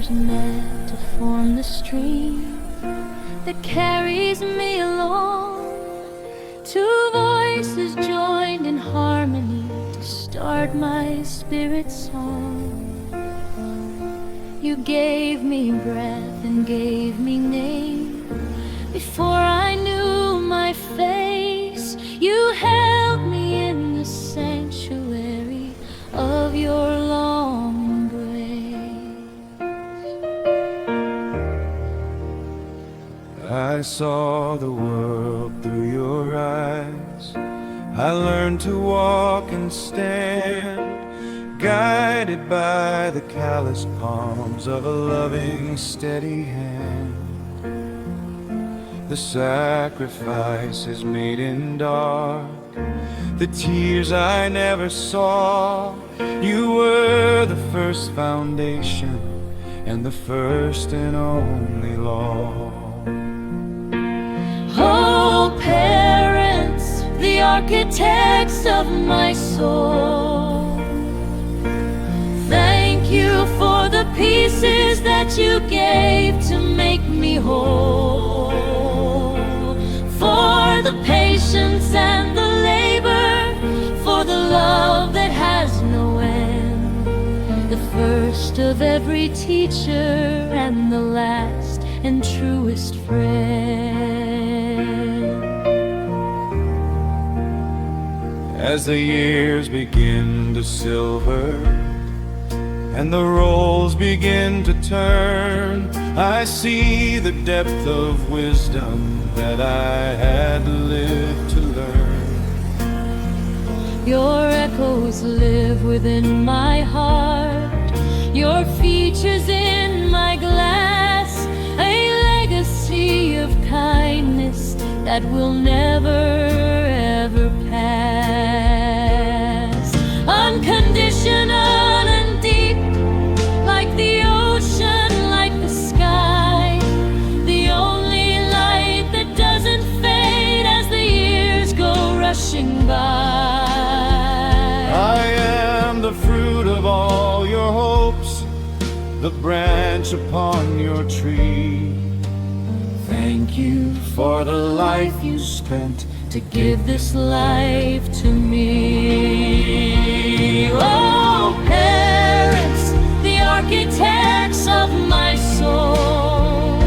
stars met to form the stream that carries me along. Two voices joined in harmony to start my spirit song. You gave me breath and gave me name. Before I knew my face, you held me in the sanctuary of your long embrace. I saw the world through your eyes. I learned to walk and stand, guided by the calloused palms of a loving, steady hand. The sacrifices made in dark, the tears I never saw. You were the first foundation and the first and only law. Oh, parents, the architects of my soul, thank you for the pieces that you gave to make me whole, for the patience and the labor, for the love that has no end, the first of every teacher and the last and truest friend. As the years begin to silver and the roles begin to turn, I see the depth of wisdom that I had lived to learn. Your echoes live within my heart, your features in my glass, a legacy of kindness that will never ever pass. Unconditional and deep, like the ocean, like the sky, the only light that doesn't fade as the years go rushing by. I am the fruit of all your hopes, the branch upon your tree. Thank you for the life you spent to give this life to me. Oh, parents, the architects of my soul,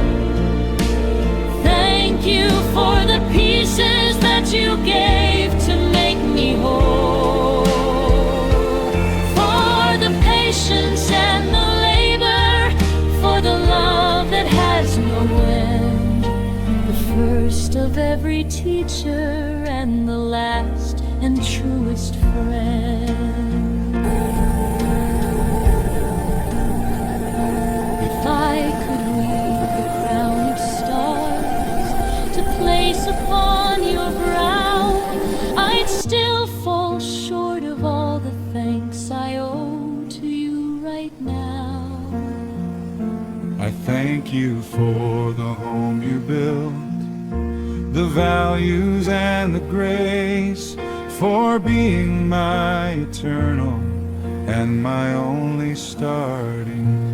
thank you for the pieces that you gave to make me whole, for the patience and the labor, for the love that has no end, the first of every teacher and the last and truest friend. If I could weave a crown of stars to place upon your brow, I'd still fall short of all the thanks I owe to you right now. I thank you for the home you built, the values and the grace, for being my eternal and my only starting